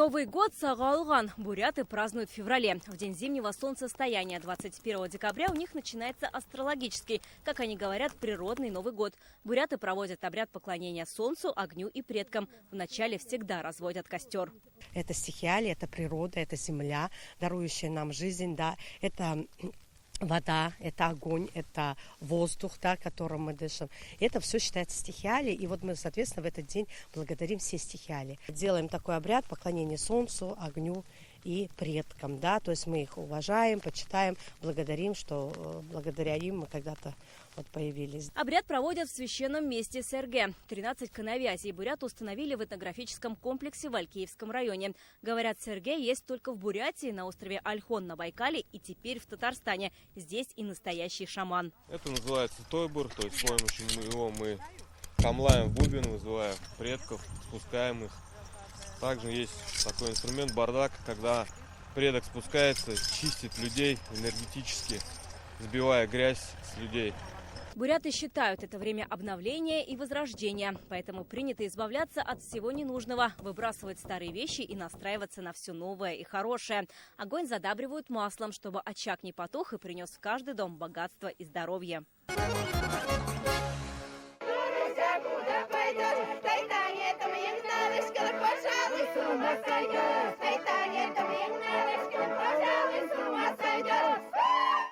Новый год Сагалган буряты празднуют в феврале. В день зимнего солнцестояния 21 декабря у них начинается астрологический, как они говорят, природный Новый год. Буряты проводят обряд поклонения солнцу, огню и предкам. Вначале всегда разводят костер. Это стихиали, это природа, это земля, дарующая нам жизнь, да, это вода, это огонь, это воздух, да, которым мы дышим. Это все считается стихиали, и вот мы, соответственно, в этот день благодарим все стихиали. Делаем такой обряд поклонения солнцу, огню и предкам, да, то есть мы их уважаем, почитаем, благодарим, что благодаря им мы когда-то вот появились. Обряд проводят в священном месте Серге. 13 коновязей бурят установили в этнографическом комплексе в Алькеевском районе. Говорят, Серге есть только в Бурятии, на острове Ольхон на Байкале и теперь в Татарстане. Здесь и настоящий шаман. Это называется тойбур, то есть с помощью его мы камлаем в бубен, вызывая предков, спускаем их. Также есть такой инструмент бардак, когда предок спускается, чистит людей энергетически, сбивая грязь с людей. Буряты считают это время обновления и возрождения, поэтому принято избавляться от всего ненужного, выбрасывать старые вещи и настраиваться на все новое и хорошее. Огонь задабривают маслом, чтобы очаг не потух и принес в каждый дом богатство и здоровье.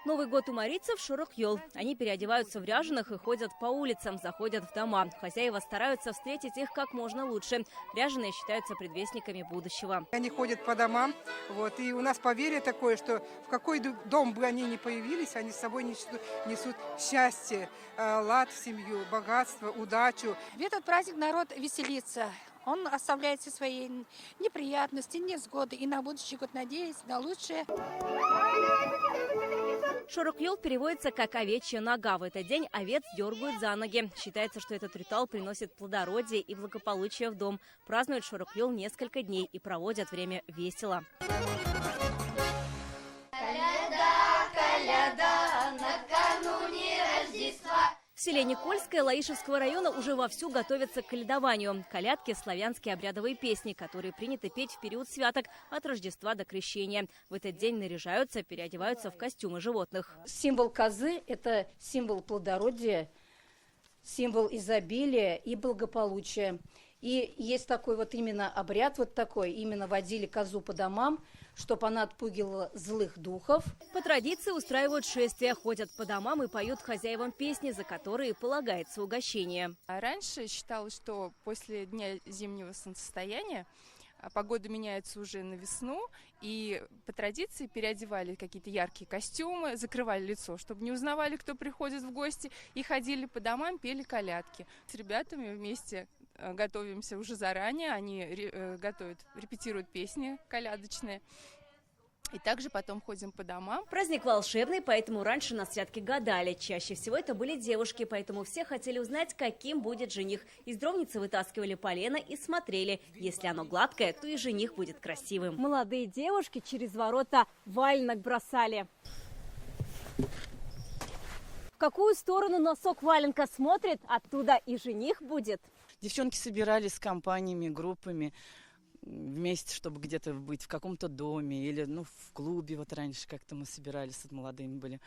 Новый год у марийцев – шорох-йол. Они переодеваются в ряженых и ходят по улицам, заходят в дома. Хозяева стараются встретить их как можно лучше. Ряженые считаются предвестниками будущего. Они ходят по домам, вот, и у нас поверье такое, что в какой дом бы они ни появились, они с собой несут счастье, лад в семью, богатство, удачу. В этот праздник народ веселится. Он оставляет все свои неприятности, невзгоды и на будущий год надеется на лучшее. Шорох-йол переводится как «овечья нога». В этот день овец дергают за ноги. Считается, что этот ритуал приносит плодородие и благополучие в дом. Празднуют шорох-йол несколько дней и проводят время весело. В селе Никольское Лаишевского района уже вовсю готовятся к калядованию. Колядки – славянские обрядовые песни, которые принято петь в период святок от Рождества до Крещения. В этот день наряжаются, переодеваются в костюмы животных. Символ козы – это символ плодородия, символ изобилия и благополучия. И есть такой вот именно обряд, вот такой, именно водили козу по домам, чтобы она отпугивала злых духов. По традиции устраивают шествия, ходят по домам и поют хозяевам песни, за которые полагается угощение. Раньше считалось, что после дня зимнего солнцестояния погода меняется уже на весну, и по традиции переодевали какие-то яркие костюмы, закрывали лицо, чтобы не узнавали, кто приходит в гости, и ходили по домам, пели колядки. С ребятами вместе готовимся уже заранее, они репетируют песни колядочные. И также потом ходим по домам. Праздник волшебный, поэтому раньше на святки гадали. Чаще всего это были девушки, поэтому все хотели узнать, каким будет жених. Из дровницы вытаскивали полено и смотрели. Если оно гладкое, то и жених будет красивым. Молодые девушки через ворота валенок бросали. В какую сторону носок валенка смотрит, оттуда и жених будет. Девчонки собирались с компаниями, группами вместе, чтобы где-то быть в каком-то доме или в клубе. Вот раньше как-то мы собирались, вот молодыми были.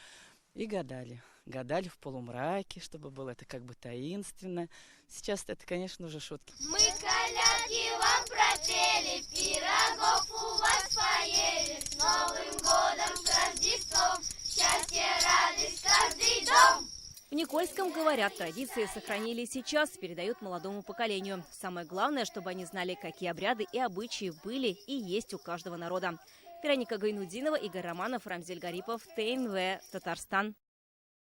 И гадали. Гадали в полумраке, чтобы было это как бы таинственно. Сейчас это, конечно, уже шутки. Мы колядки вам пропели, пирогов у вас поели. С Новым годом, с Рождеством, счастье, радость, каждый дом. В Никольском, говорят, традиции сохранили и сейчас, передают молодому поколению. Самое главное, чтобы они знали, какие обряды и обычаи были и есть у каждого народа. Вероника Гайнудинова, Игорь Романов, Рамзель Гарипов, ТНВ, Татарстан.